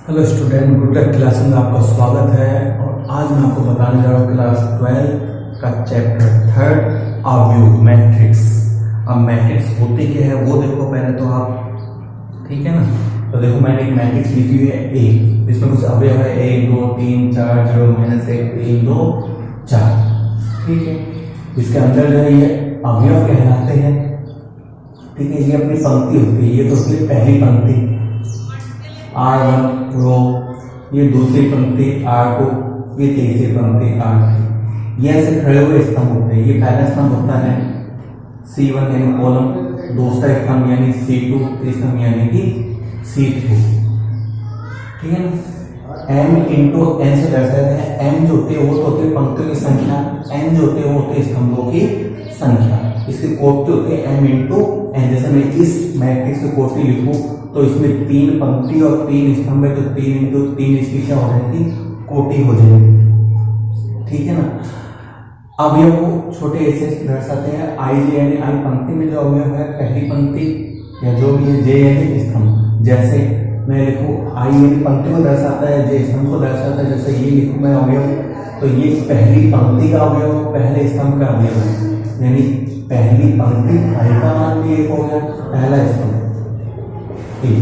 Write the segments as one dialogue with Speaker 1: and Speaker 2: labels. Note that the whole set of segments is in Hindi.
Speaker 1: Hello student, good luck class में आपका स्वागत है। और आज मैं आपको बताने जा रहा हूँ क्लास 12 का चैप्टर 3 अवयव मैट्रिक्स। अब मैट्रिक्स होती क्या है वो देखो पहले तो आप, ठीक है ना। तो देखो मैंने एक मैट्रिक्स लिखी हुई है ए, इसमें कुछ अवयव है 1 2 3 4 0 -1 3 2 4, ठीक है। इसके अंदर जो है ये अवयव कहलाते हैं, ठीक है। ये अपनी पंक्ति होती है, ये तो होती है पहली पंक्ति R1 रो, ये दूसरी पंक्ति R2, ये तीसरी पंक्ति R3। ये ऐसे खड़े हुए स्तंभ होते हैं। ये पहला स्तंभ होता है C1 यानी कॉलम, दूसरा स्तंभ यानी C2, तीसरा यानी कि C3, ठीक है ना। M इंटू N से दर्शाते हैं। M जो होती है वो तो होती है पंक्तियों की संख्या, N जो होती है वो होती है स्तंभों की संख्या। इसकी कोटि होती है M इंटू N। जैसे मैं इस मैट्रिक्स की कोटि लिखूं तो इसमें 3 पंक्ति और 3 स्तंभ है, तो 3 इंटू 3 इसकी क्या हो जाएगी, कोटि हो जाएगी, ठीक है ना। अवयव को छोटे ऐसे दर्शाते हैं। आई जे यानी आई पंक्ति में जो अवयव है पहली पंक्ति या जो भी है, जे यानी स्तंभ। जैसे मैं लिखूं आई यानी पंक्ति को दर्शाता है, जे स्तंभ को दर्शाता है। जैसे ये लिखूं मैं अवयव, तो ये पहली पंक्ति का अवयव, पहले स्तंभ का अवयव है, यानी पहली पंक्ति आई का मान भी एक हो गया, पहला स्तंभ, ठीक।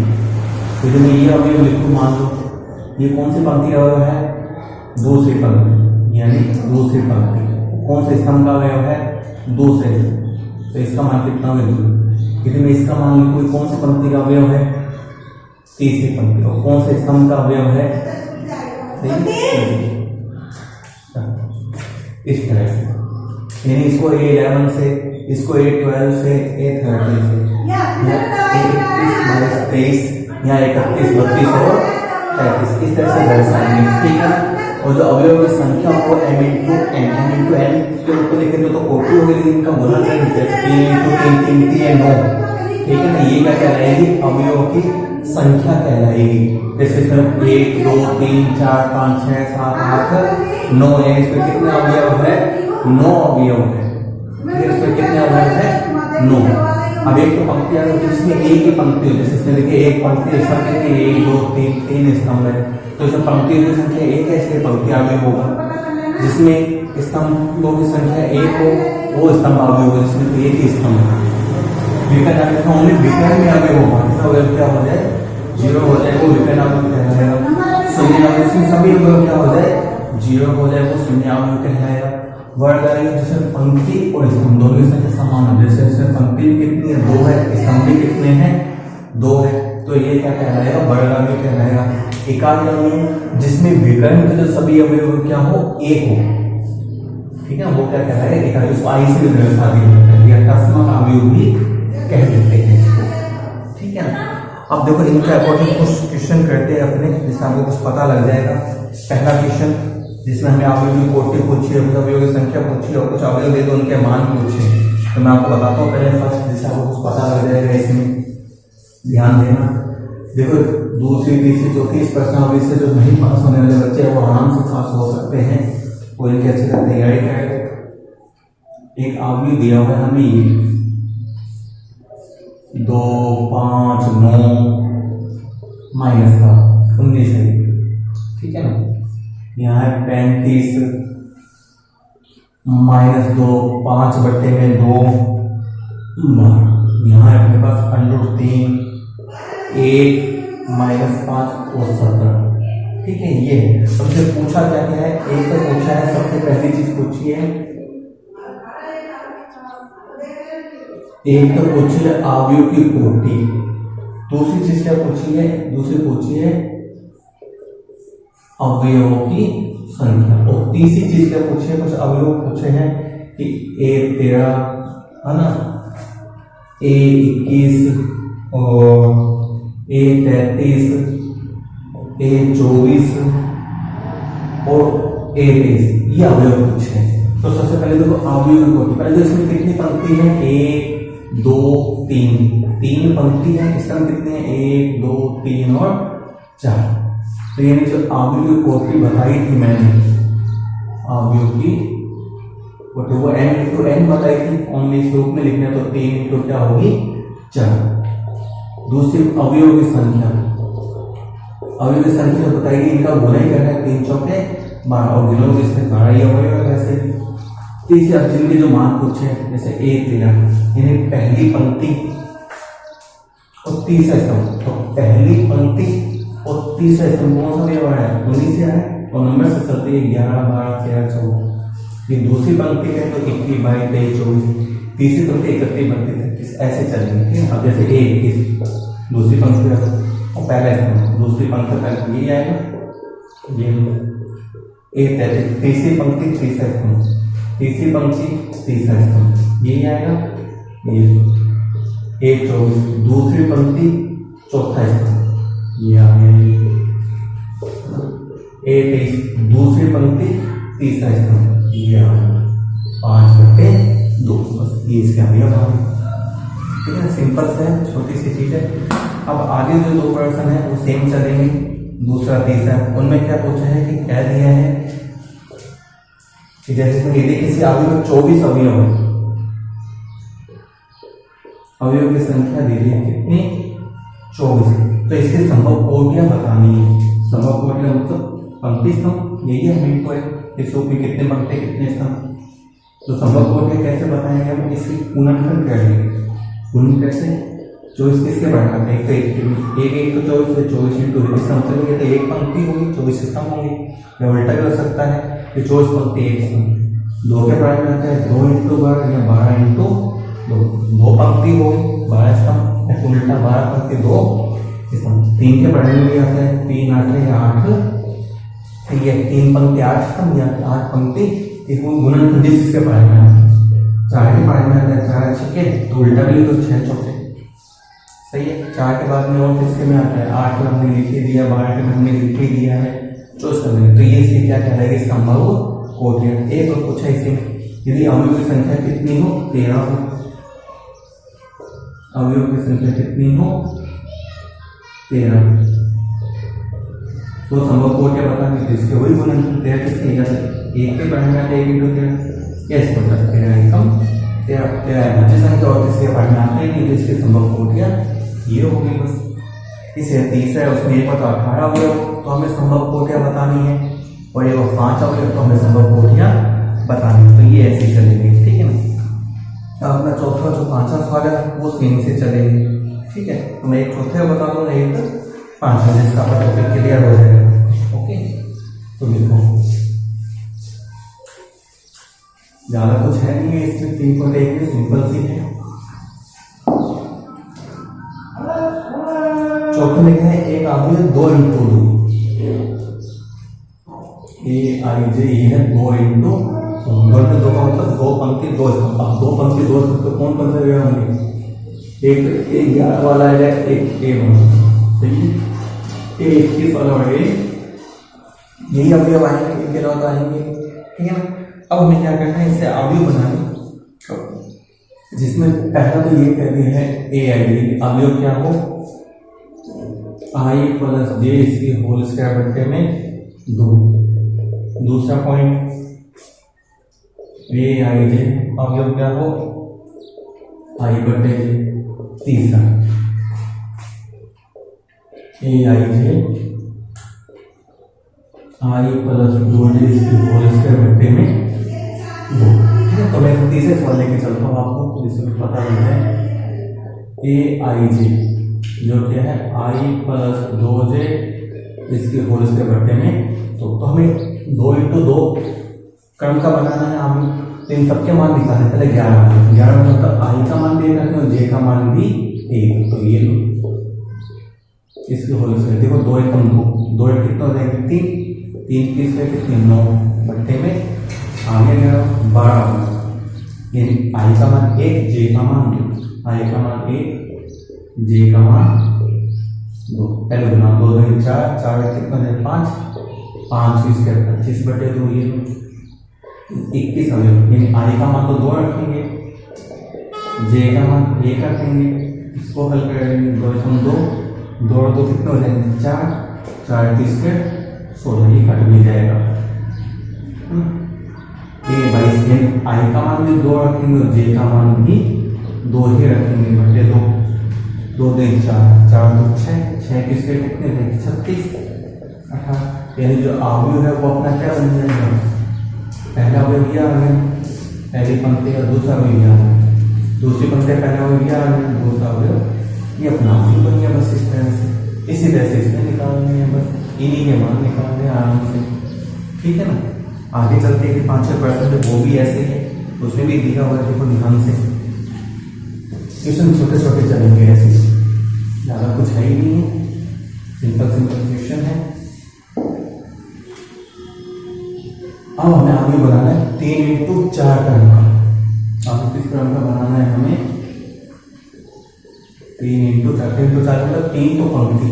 Speaker 1: तो मैं ये अवयव लिखूं, मान लो ये कौन सी पंक्ति का अवयव है, दूसरी पंक्ति, यानी दूसरी पंक्ति। कौन से स्तंभ का अवयव है, दूसरे, तो इसका मान कितना होगा, 2। यदि मैं इसका मान लिखूं कौन सी पंक्ति का अवयव है, तीसरी पंक्ति। और कौन से स्तंभ का अवयव है, इस तरह से। यानी इसको A11 से, इसको A12 से, A13 से, या A21 या 31 32 और 33 इस तरह से दर्शाएंगे, ठीक है ना। और जो अवयव की संख्या को M इंटू N के ऊपर लिखेंगे तो कोटि होगी, लेकिन इनका गुणा करेंगे 3 इंटू 3 3 3 9, ठीक है ना। ये क्या कहलाएगी, अवयव की संख्या कहलाएगी। जैसे सिर्फ 1 2 3 4 5 6 7 8 9, यानी इसमें कितने अवयव है, 9 अवयव है। इसमें कितने अवयव है, 9। अब एक तो पंक्ति आ गई जिसमें एक ही पंक्ति हो, जैसे इसमें देखिए एक पंक्ति, इसमें देखिए 1 2 3 3 स्तंभ है, तो इसमें पंक्तियों की संख्या एक है, इसलिए पंक्ति अवयव होगा। जिसमें स्तंभों की संख्या एक हो वो स्तंभ अवयव होगा, जिसमें एक ही स्तंभ है। विकर्ण अवयव ओनली विकर्ण में अवयव होगा, इसका अवयव क्या हो जाए, 0 हो जाए, वो विकर्ण अवयव कहलाएगा। शून्य अवयव से सभी अवयव क्या हो जाए, 0 हो जाए, वो शून्य अवयव कहलाएगा। वर्ग जैसे पंक्ति और स्तंभ दोनों की संख्या समान है। जैसे पंक्ति कितनी है, 2 है, स्तंभ भी कितने हैं, 2 है, तो ये क्या कहलाएगा, वर्ग अवयव कहलाएगा। एकाकी अवयव जिसमें विकर्ण के जो सभी अवयव क्या हो, एक हो, ठीक है, वो क्या कहलाएगा, एकाकी। उसको आई से दर्शा दिया, तस्मक अवयव भी कह देते हैं इसको, ठीक है ना। अब देखो इनके अकॉर्डिंग कुछ क्वेश्चन करते हैं अपने, जिससे आपको कुछ पता लग जाएगा। पहला क्वेश्चन जिसमें हमें अवयव की कोटि पूछी है, कुछ अवयव की संख्या पूछी है और कुछ अवयव दे दो उनके मान पूछे, तो मैं आपको बताता हूँ पहले फर्स्ट, जिससे आपको कुछ पता लग जाएगा। इसमें ध्यान देना, देखो दूसरी तीसरी चौथी इस प्रश्नावली से जो नहीं पास होने वाले बच्चे हैं वो आराम से पास हो सकते हैं, वो इनकी अच्छी तरह तैयारी करें। एक अवयव दिया हुआ है हमें, ये 2 5 9 -19 है, ठीक है ना। यहाँ है 35 -2 5/2 यहाँ है अपने पास √3 1 -5 और 17, ठीक है। ये सबसे पूछा क्या क्या है, एक तो पूछा है, सबसे पहली चीज पूछी है, एक तो पूछी है अवयव की कोटि, दूसरी चीज क्या पूछी है, दूसरी पूछी है अवयवों की संख्या, और तीसरी चीज क्या पूछे है, कुछ अवयव पूछे हैं कि A13 है ना, A21 और A33 A24 और A23, ये अवयव पूछे हैं। तो सबसे पहले देखो अवयव की कोटि, पहले इसमें कितनी पंक्ति है, 1 2 3 पंक्ति है, स्तंभ कितने हैं, 1 2 3 और 4। तो यानी जो अवयव की कोटि बताई थी मैंने, अवयव की कोटि वो n इंटू n बताई थी, ओनली इस रूप में लिखना, तो 3 इंटू क्या होगी, 4। दूसरी अवयव की संख्या अवयव संख्या बताइए, इनका गुना ही करना है, 3 चौके 12 और गिनोगे इसमें 12 ही अवयव है वैसे। तीसरे अब जिनके जो मान पूछे जैसे 1 13, यानी पहली पंक्ति और तीसरा स्तंभ, तो पहली पंक्ति और तीसरा स्तंभ कौन सा अवयव है? 19 से है और नंबर से चलते हैं 11 12 13 14। ये दूसरी पंक्ति है तो 21 22 23 24, तीसरी पंक्ति 31 32 33 ऐसे चलेंगे। ठीक है, अब जैसे 21 दूसरी पंक्ति है और पहला स्तंभ, दूसरी पंक्ति पहले ये आएगा, ये 1 33, तीसरी पंक्ति तीसरा स्तंभ, तीसरी पंक्ति तीसरा स्तंभ, ये आएगा, ये 1 24 दूसरी पंक्ति चौथा स्तंभ, ये आ गया 1 23 दूसरी पंक्ति तीसरा स्तंभ, ये आ गया 5/2, बस ये इसके अवयव आ गए। ठीक है, सिंपल से है, छोटी सी चीज है। अब आगे जो 2 प्रश्न है वो सेम चलेंगे, दूसरा तीसरा, उनमें क्या पूछा है कि क्या दिया है कि जैसे यदि किसी अवयव में 24 अवयव है, अवयव की संख्या दी है कितनी? 24, तो इसके संभव कोटियां बतानी है। संभव कोटियां मतलब पंक्ति स्तंभ, यही है मेन पॉइंट, इस रूप में कितने पंक्ति कितने स्तंभ। तो संभव कोटियां कैसे बताएंगे हम? इसकी गुणनखंड कर लेंगे। गुणन कैसे? 24 किसके बराबर है? एक तो 24 है, 24 इंटू स्तंभ चलेंगे तो एक पंक्ति होगी, 24 स्तंभ होंगे। या उल्टा भी हो सकता है कि 24 पंक्ति एक स्तंभ। 2 के बराबर आता है 2 इंटू 12 या 12 इंटू 2 पंक्ति होगी 12 स्तंभ, या उल्टा 12 पंक्ति 2 स्तंभ। 3 के बराबर में भी आता है 3 8 या 8, ठीक है, 3 पंक्ति 8 स्तंभ या 8 पंक्ति एक गुणनखंड जिसके बारे में आता है। 4 के बारे में आता है 4 छक्के, तो उल्टा भी तो 6 चौके, सही है। 4 के बाद में और किसके में आता है? 8 में हमने लिख ही दिया, 12 में हमने लिख ही दिया है, 24 में, तो ये इसकी क्या कहलाएगी? संभव कोटियां। एक और पूछा इसे, यदि अवयव की संख्या कितनी हो? 13 हो, अवयव की संख्या कितनी हो? 13, तो संभव कोटियां बतानी, तो इसके वही गुणनखंड 13 किसके? जैसे 1 के बारे में आता है 1 इंटू 13, यस होता है 13 एकम 13 बच्चे संख्या और किसके बारे में आते हैं, इसके संभव कोटियां ये होगी बस। इसे तीसरा है, उसमें एक बता 18 अवयव, तो हमें संभव कोटियां बतानी है, और ये 5 अवयव, तो हमें संभव कोटियां बतानी है। तो ये ऐसे चलेंगे, ठीक है ना। अब अपना चौथा जो 5वां सवाल है वो सेम से चलेंगे, ठीक है। तो मैं एक चौथे बता दूंगा, एक 5वां, जिसका टॉपिक क्लियर हो जाएगा। ओके, तो देखो ज्यादा कुछ है नहीं है इसमें, 3.1 में सिंपल सी है। चौथे में क्या है? एक अवयव 2 इंटू 2, AIJ ये है 2 इंटू 2 का मतलब 2 पंक्ति 2 स्तंभ। अब 2 पंक्ति 2 स्तंभ तो कौन से अवयव होंगे? एक 11 वाला है, एक सही है, 21 वाला है, यही अवयव आएंगे, इनके अलावा आएंगे, ठीक है ना। अब हमें क्या करना है? इससे अवयव बनाने, जिसमें पहला तो ये कहते हैं AIJ अवयव क्या हो? I प्लस J इसकी होल स्क्वायर बट्टे में 2। दूसरा पॉइंट AIJ अवयव क्या हो? I बट्टे J। तीसरा AIJ I प्लस 2J इसकी होल स्क्वायर बट्टे में 2, ठीक है। तो मैं तीसरे सवाल लेके चलता हूँ आपको, जिसमें पता लगता है AIJ जो क्या है I प्लस 2J इसके होल स्क्वायर बट्टे में, तो हमें 2 इंटू 2 क्रम का बनाना है। हम इन सबके मान निकालने, पहले 11 में मतलब I का मान दे रखते हैं और J का मान भी 1, तो ये इसके होल स्क्वायर देखो 2 एकम 2 एक कितना हो जाएगा? 3 तीसरे कितने? 9 बट्टे में आगे 12, यानी I का मान 1, J का मान 2, I का मान 1, J का मान 2, पहले गुना 2 2 4, 4 कितना है? 5, 5 इसके 25 बटे 2, ये 21 अवयव, यानी I का मान तो 2 रखेंगे, J का मान 1 रखेंगे, इसको हल करेंगे 2 एकम 2, 2 और 2 कितने हो जाएंगे? 4, 4 इसके 16, ये कट भी जाएगा। ये 22, यानी I का मान भी 2 रखेंगे और J का मान भी 2 ही रखेंगे बटे 2, 2 3 4, 4 2 6, 6 किसके कितने थे 36, 18। यानी जो अवयव है वो अपना क्या बन जाएगा, पहला अवयव आ गया पहली पंक्ति का, दूसरा अवयव आ गया दूसरी पंक्ति का, पहला अवयव आ गया दूसरा अवयव ये अपना अवयव बन गया। बस इस तरह से, इसी तरह से इसमें निकालने हैं, बस इन्हीं के मान निकालने हैं आराम से, ठीक है ना। आगे चलते हैं कि 5-6% वो भी ऐसे है, उसमें भी दिया हुआ है, देखो ध्यान से। क्वेश्चन छोटे छोटे चलेंगे ऐसे, ज़्यादा कुछ है ही नहीं है, सिंपल क्वेश्चन है। अब हमें आगे बनाना है 3 × 4 का अंक। अब किस क्रम का बनाना है हमें, 3 × 4, 3 × 4 मतलब 3 तो पंक्ति,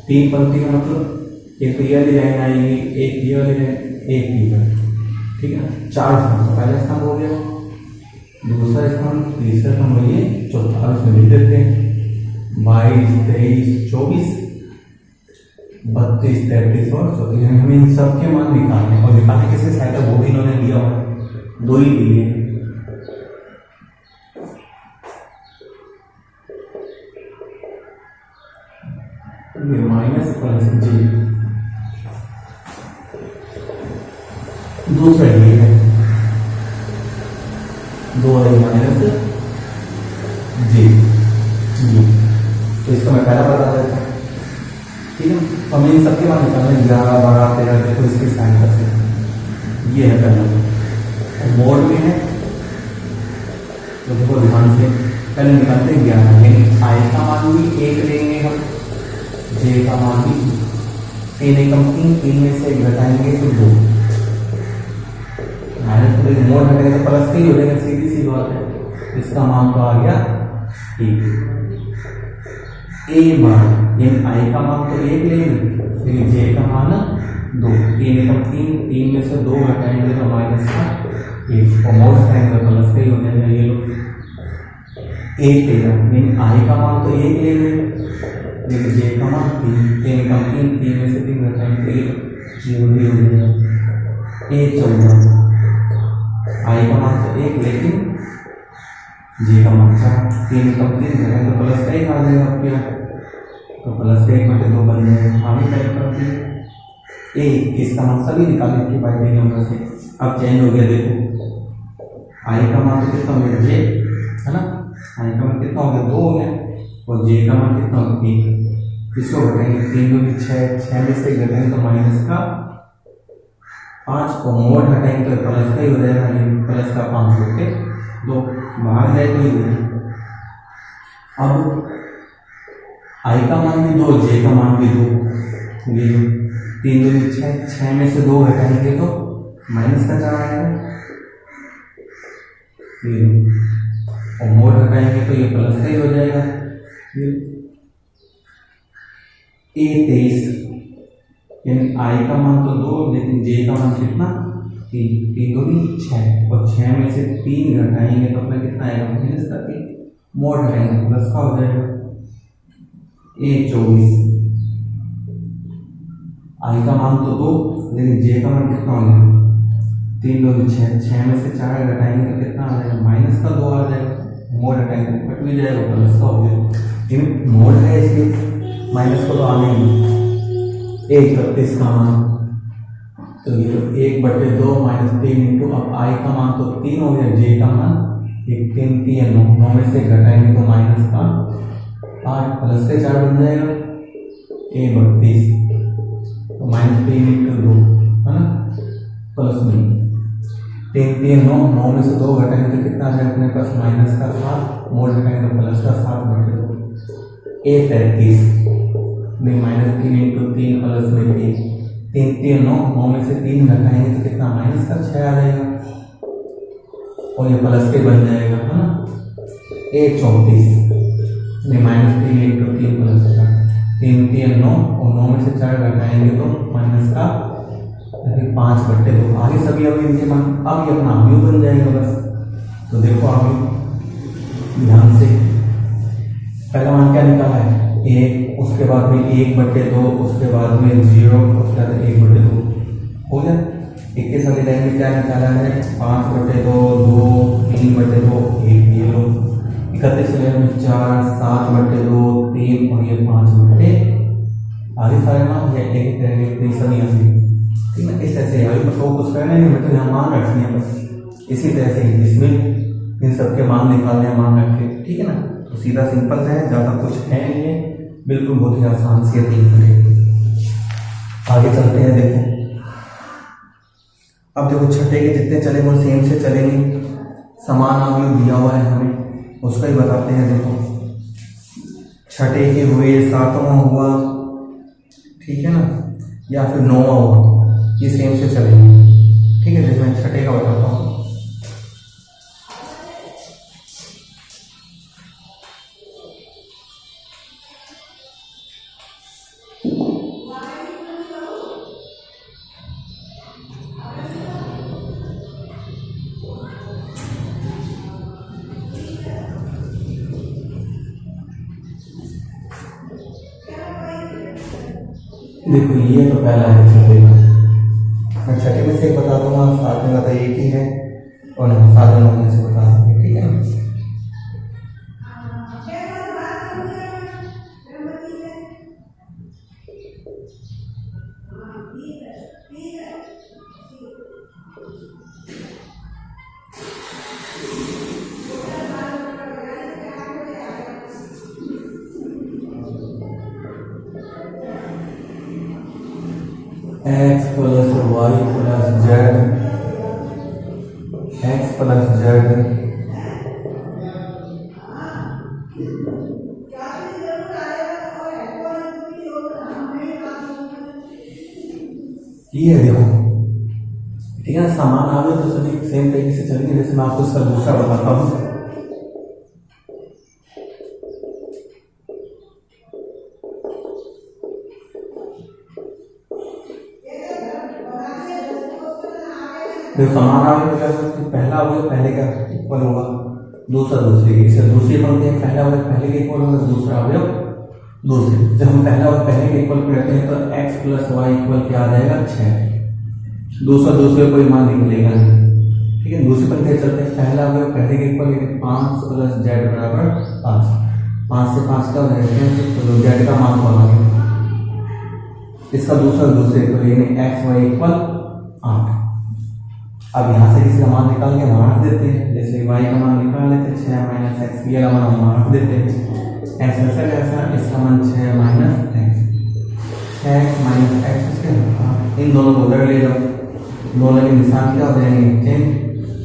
Speaker 1: 3 पंक्ति का मतलब एक तो ये वाली लाइन आएगी, एक ये वाली लाइन, एक ये वाली, ठीक है ना। 4 स्थान, पहला स्थान हो गया, दूसरा स्थान, तीसरा स्थान हो गया, चौथा। अब इसमें लिख देते हैं 22 23 24 32 33 और 34। हमें इन सब के मान निकालने, और निकालने किसके सहायता, वो भी इन्होंने दिया हुआ, 2 ही दिए। ये माइनस प्लस जी, दूसरा ये है 2 माइनस जी, तो इसको मैं पहला बता देता हूँ, ठीक है। तो हमें इन सबके मान निकालना है 11 12 13, देखो इसके सहायता से ये है पहला, मोड में है तो देखो ध्यान से पहले निकालते हैं 11, यानी आई का मान भी 1 लेंगे हम, जे का मान भी 3 एकम 3 में से घटाएंगे तो 2, माइनस तो मोड हटेगा तो प्लस ही हो जाएगा, सीधी सी बात है। इसका मान तो आ गया 1। ए मान, यानी आई का मान तो 1 लेंगे, फिर जे का मान 2, 3 एकम 3 में से 2 घटाएंगे तो माइनस का 1, और मोड हटाएंगे तो प्लस का ही हो जाएगा। ये लो 1 लेगा, यानी आई का मान तो 1 लेंगे, लेकिन जे का मान 3 एकम 3 में से 3 घटाएंगे तो 0 ही हो जाएगा। ए 14, आई का मान तो 1 लेकिन जे का मान 4, 3 एकम 3 घटाएंगे तो प्लस का 1 आ जाएगा अपने आप, तो प्लस का 1/2 बन जाएगा। आगे टाइप करते हैं ए, किसका मान सभी निकालने के बाद देंगे हम से। अब चेंज हो गया, देखो आई का मान तो कितना हो गया जे, है ना, आई का मान कितना हो गया 2 हो गया, और जे का मान कितना हो गया 1, इसको घटाएंगे 3 2 6 में से घटाएंगे तो माइनस का 5, को मोड हटाएंगे तो प्लस का ही हो जाएगा, प्लस का 5 होके 2 बाहर जाए तो ही। अब आई का मान भी 2, जे का मान भी 2, ये 3 2 6 में से 2 घटाएंगे तो माइनस का 4 आएगा, और मोड हटाएंगे तो ये प्लस का ही हो जाएगा। ए 23, यानी आई का मान तो 2 लेकिन जे का मान कितना 3, 3 2 6, और 6 में से 3 घटाएंगे तो अपना कितना आएगा माइनस का 3, मोड हटाएंगे प्लस का हो जाएगा। ए 24, आई का मान तो 2 लेकिन जे का मान कितना हो जाएगा 3 2 6 में से 4 घटाएंगे तो कितना आ जाएगा माइनस का 2 आ जाएगा, मोड हटाएंगे तो कट भी जाएगा, प्लस का हो जाएगा। लेकिन मोड है इसलिए माइनस को तो आने ही। 31 का मान तो ये 1/2 माइनस 3 इंटू, अब आई का मान तो 3 हो गया, जे का मान 1 3 3 9 में से घटाएंगे तो माइनस का 8, प्लस के 4 बन जाएगा। ए 32 तो -3 इंटू 2 है ना, प्लस में 3 3 9 में से 2 घटाएंगे तो कितना आ जाएगा अपने पास माइनस का 7, मोड घटाएंगे तो प्लस का 7/2। ए 33 में -3 इंटू 3 प्लस में 3 3 9 में से 3 घटाएंगे तो कितना माइनस का 6 आ जाएगा, और ये प्लस के बन जाएगा, है ना। ए 34 में -3 इंटू 3 प्लस का 3 3 9, और 9 में से 4 घटाएंगे तो माइनस का 5/2। आगे सभी अभी इनके मान, अब ये अपना अवयव बन जाएगा बस। तो देखो अवयव ध्यान से, पहला मान क्या निकाला है 1, उसके बाद में 1/2, उसके बाद में 0, उसके बाद 1/2 हो गया। 21 वाली लाइन में क्या निकाला है 5/2 2 3/2 1, ये लो 31 में 4, 7/2, 3 और ये 5/, आगे सारे नाम ये एक रहेंगे, तो सब यहाँ से, ठीक है। इस तरह से अभी बस वो कुछ करना नहीं, मतलब यहाँ मान रखनी है बस। इसी तरह से इसमें इन सबके मान निकालने हैं, मान रख के, ठीक है ना। तो सीधा सिंपल है, ज़्यादा कुछ है नहीं है, बिल्कुल बहुत ही आसान से है। आगे चलते हैं, देखो अब देखो छठे के जितने चलेंगे वो सेम से चलेंगे। समान अवयव दिया हुआ है हमें, उसका ही बताते हैं। देखो छठे के हुए, 7वां हुआ, ठीक है ना, या फिर 9वां हुआ, ये सेम से चलेंगे, ठीक है। देखो मैं छठे का बताता हूँ। देखो ये तो पहला है छठे का, मैं छठे में से बता दूंगा, 7वें का तो एक ही है, और 7 9 में से बता देंगे, ठीक है ना। x + y + z, x + z, ये है देखो, ठीक है ना। समान आवे तो सभी सेम तरीके से चलेंगे। जैसे मैं आपको इसका दूसरा बताता हूँ। देखो समान आवे क्या होगा, पहला अवयव पहले का इक्वल होगा, दूसरा दूसरे के, इसे दूसरी पंक्ति में पहला अवयव पहले के इक्वल होगा, दूसरा अवयव दूसरे। जब हम पहला अवयव पहले के इक्वल करते हैं तो x + y = क्या आ जाएगा, 6। दूसरा दूसरे कोई मान निकलेगा नहीं, ठीक है। दूसरी पंक्ति चलते हैं, पहला अवयव पहले के इक्वल, 5 + z = 5। 5 से 5 का तो z का मान बना गया। इसका दूसरा दूसरे को x y = 8। अब यहाँ से किसी का मान निकाल के वहाँ रख देते हैं। जैसे y का मान निकाल लेते हैं, 6 - x, y का मान हम वहाँ रख देते हैं। x ऐसा कैसा, इसका मान 6 - x, 6 - x, इन दोनों को उधर ले जाओ, दोनों के निशान क्या हो जाएंगे, चेंज।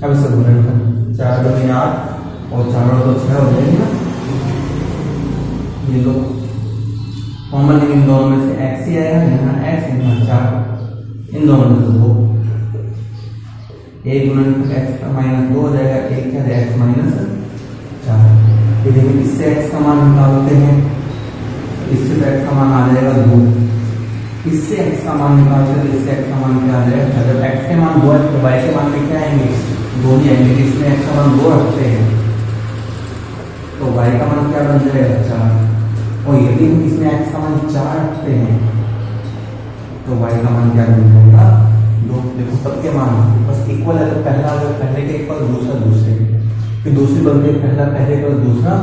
Speaker 1: अब इसे उधर कर, 4 × 2 = 8 और 4 × 2 = 6 हो जाएंगे ना। ये लो कॉमन, इन दोनों में से x ही आएगा, यहाँ x, यहाँ 4, इन दोनों में से 2, 1 × x का -2 हो जाएगा, 1 क्या है, x - 4। देखिए इससे x का मान निकालते हैं, इससे तो x का मान आ जाएगा 2, इससे x का मान निकालते हैं तो इससे x का मान क्या आ जाएगा। जब x के मान 2 है तो y के मान में क्या आएंगे, 2 ही आएंगे। इसमें x का मान 2 रखते हैं तो y का मान क्या बन जाएगा, 4। और यदि हम इसमें x का मान 4 रखते हैं तो y का मान क्या बन जाएगा, 2। देखो सबके मान बस इक्वल है, तो पहला अगर पहले के इक्वल, दूसरा दूसरे, फिर दूसरी बनती है पहला पहले का दूसरा,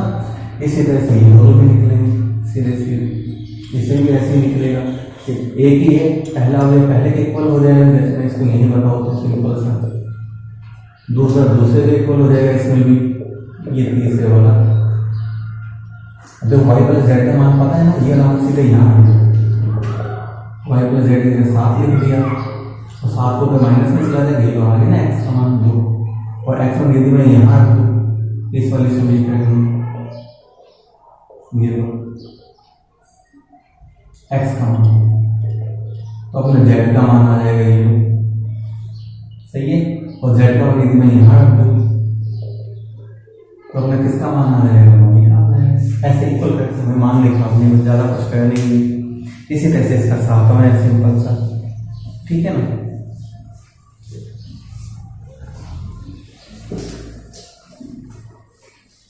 Speaker 1: इसी तरह से ये दोनों भी निकलेंगे सीधे सीधे। इसे भी ऐसे ही निकलेगा, एक ही है, पहला अवयव पहले के इक्वल हो जाएगा, जैसे मैं इसको यही बताऊँ तो सिंपल सा। दूसरा दूसरे के इक्वल हो जाएगा, इसमें भी ये तीसरे वाला। जो y + z का मान पता है ना, ये नाम सीधे यहाँ y + z के 7 लिख दिया, तो 7 को माइनस में चला जाएगा, ये आ गया ना x का मान 2, और x मान यदि मैं यहाँ रख दूँ इस वाली समीकरण में, ये x का मान, तो अपने z का मान आ जाएगा ये, सही है। और z का मान यदि मैं यहाँ रख दूँ तो अपने किसका मान आ जाएगा, मम्मी का आ जाएगा। ऐसे इक्वल करके हमें मान लिखा, हमने ज़्यादा कुछ कर नहीं। इसी तरह से इसका 7वां है, सिंपल सा, ठीक है ना।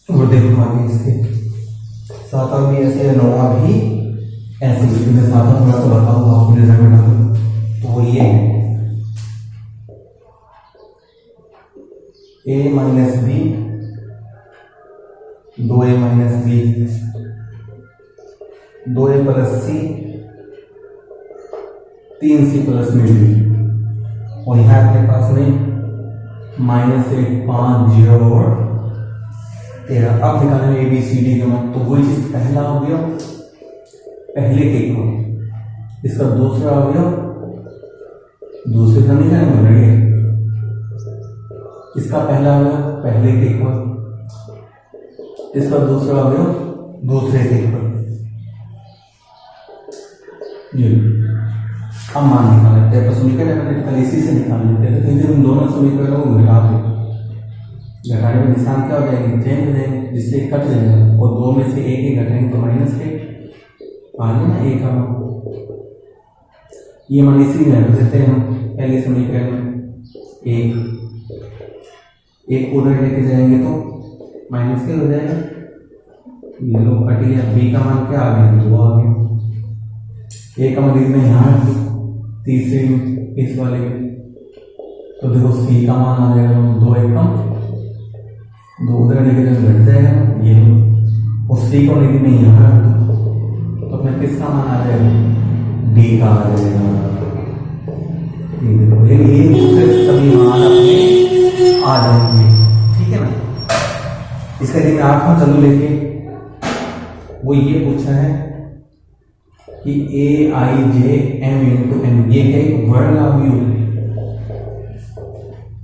Speaker 1: वो देखो आगे इसके 7वां भी ऐसे है, 9वां भी ऐसे, मैं 7वां थोड़ा सा बताऊंगा आपको रिजल्ट में। तो वो ये है a - b 2a minus b, 2a plus c, 3c plus में डी, और यहाँ अपने पास में -1, 5, 0 और 13। अब निकालेंगे ए बी सी डी का मान। तो वही चीज पहला अवयव पहले के इक्वल, इसका दूसरा अवयव दूसरे का निकालेंगे ऑलरेडी, इसका पहला अवयव पहले के इक्वल, इसका दूसरा अवयव दूसरे के इक्वल। जी अब मान निकाल लेते हैं। तो समीकरण इसी से निकाल लेते हैं। तो हम दोनों समीकरणों को घटा देते, घटाने में निशान क्या हो जाएंगे, चेंज हो जाएंगे, जिससे कट जाएगा, और 2 में से 1 ही घटाएंगे तो -1 आ गया ना, 1 का मान। ये मान इसी में रख देते हैं हम पहले समीकरण में, 1 को उधर लेके जाएंगे तो माइनस के हो जाएगा, 0 कट गया। बी का मान क्या आ गया, 2 आ गया। ए का मान इसमें यहाँ तीसरे इस वाले में, तो देखो सी का मान आ जाएगा 2 एकम, 2 उधर लेके जब घट जाएगा ये, और सी को लेके मैं यहाँ रख दूँ तो अपना किसका मान आ जाएगा, डी का आ जाएगा। लेकिन ये दूसरे सभी मान अपने आ जाएंगे, ठीक है ना। इसका यदि मैं 8 चलो लेके, वो ये पूछा है कि ए आई जे एम इंटू एन, ये है वर्ड अवयव।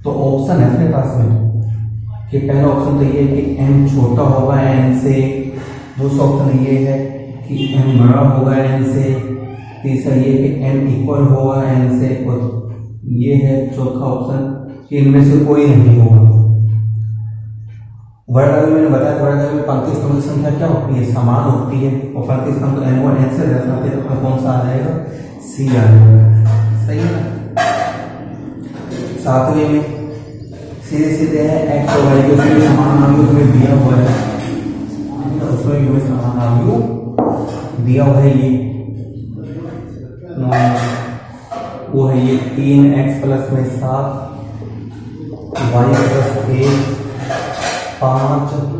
Speaker 1: तो ऑप्शन है अपने पास में कि पहला ऑप्शन तो ये है कि एम छोटा होगा एन से, दूसरा ऑप्शन ये है कि एम बड़ा होगा एन से, तीसरा ये कि एम इक्वल होगा एन से, और ये है चौथा ऑप्शन कि इनमें से कोई नहीं होगा। वर्ग मैंने बताया, वर्ग में पंक्ति स्तंभ की संख्या क्या होती है, समान होती है, और पंक्ति स्तंभ तो n1 n से दर्शाते हैं, तो कौन सा आ जाएगा, सी आ जाएगा। सही है ना। सातवें में सीधे सीधे है x और y के समान अवयव हमें दिया हुआ है, उसमें हमें समान अवयव दिया हुआ है। ये वो है ये 3x प्लस में 7 y प्लस 1 5 0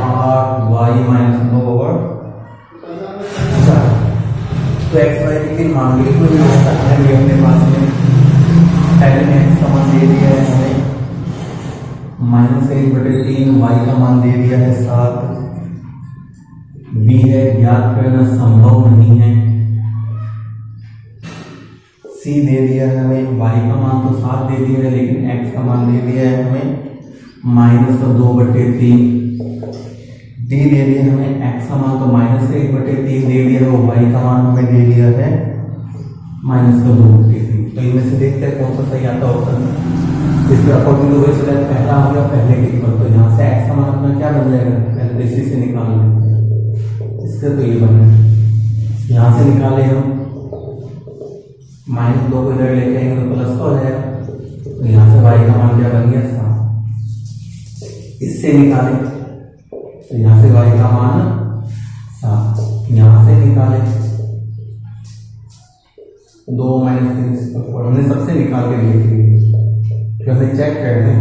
Speaker 1: 8 y माइनस 2 और 4। तो x y के तीन मान लिए, तो ये अपने पास में पहले में x का मान दे दिया है हमें -1/3, y का मान दे दिया है 7, b है ज्ञात करना संभव नहीं है, c दे दिया है हमें, y का मान तो 7 दे दिया है, लेकिन x का मान दे दिया है हमें -2/3, d दे दिया हमें x का मान तो -1/3 दे दिया है, और y का मान हमें दे दिया है -2/3। तो इनमें से देखते हैं कौन सा सही आता है ऑप्शन। इसमें अकॉर्डिंग टू व्हिच पहला आ गया पहले के इक्वल, तो यहाँ से x का मान अपना क्या बन जाएगा, पहले इसी से निकाल लें, इससे तो ये बने, यहाँ से निकाले हम -2 को इधर लेके आएंगे तो प्लस का हो जाएगा, तो यहाँ से y का मान क्या बन गया 7, इससे निकाले तो यहाँ से y का मान 7, यहाँ से निकाले 2 - 3 हमने सबसे निकाल के लिख ली, फिर हमें चेक कर दें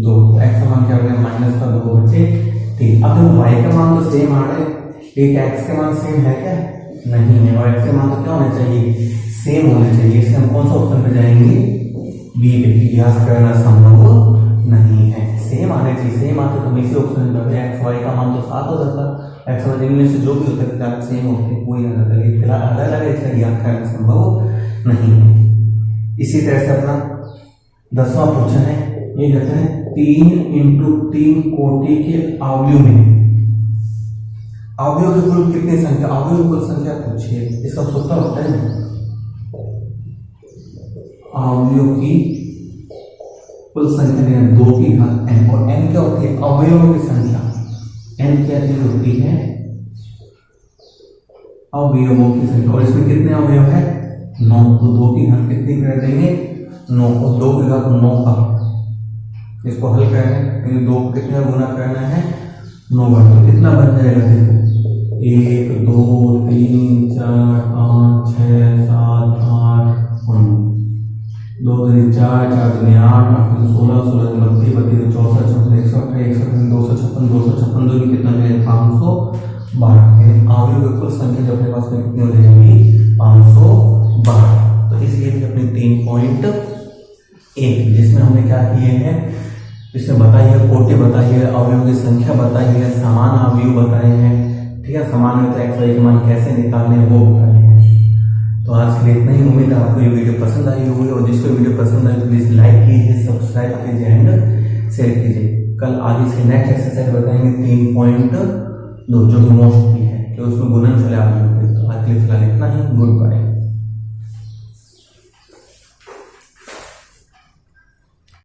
Speaker 1: 2 x का मान क्या हो गया -2/3। अब हम y का मान तो सेम आ रहा है, एक x के मान सेम है क्या, नहीं है, और x के मान तो क्या होने चाहिए, सेम होने चाहिए। इससे हम कौन सा ऑप्शन पे जाएंगे, बी पे, ज्ञात करना संभव नहीं है, सेम आने चाहिए, सेम आते तो इसी ऑप्शन में x y का मान तो 7 हो जाता, x y इनमें से जो भी होता है सेम होते वही आ जाता है, फिलहाल अलग अलग है, इसलिए ज्ञात करना संभव नहीं है। इसी तरह से अपना 10वां क्वेश्चन है, ये कहते हैं 3 × 3 कोटि के अवयव में अवयव की कुल कितनी संख्या, अवयव की कुल संख्या पूछिए। इसका सूत्र होता है अवयव की कुल संख्या 2 की घात n, और n क्या होती है, अवयवों की संख्या, n क्या होती है, अवयवों की संख्या, और इसमें कितने अवयव है 9, तो 2 की घात कितनी कर देंगे 9, और 2 की घात 9 का, इसको हल करना है, 2 को कितने गुना करना है 9 बार, तो कितना बन जाएगा, देखो 1 2 3 4 5 6 7 8 9 2 3 4 4 3 8 8 16 16 32 32 64 64 128 156 256 2 कितना है 512 अवयव की कुल संख्या जो अपने पास में कितनी हो जाएगी 512। तो इसलिए भी अपने 3.1 जिसमें हमने क्या किए हैं, इसमें बताई है कोटि बताई है, अवयव की संख्या बताई है, समान अवयव बताए हैं, ठीक है, समान में तो एक्स वाई के मान कैसे निकालने हैं वो बताए हैं। तो आज के लिए इतना ही। उम्मीद है आपको ये वीडियो पसंद आई होगी और जिसको वीडियो पसंद आई तो प्लीज लाइक कीजिए, सब्सक्राइब कीजिए एंड शेयर कीजिए। कल आगे से नेक्स्ट एक्सरसाइज बताएंगे 3.2 जो कि मोस्ट भी है कि उसमें गुणनफल अवयव है। तो आज के लिए फिलहाल इतना ही। Good bye.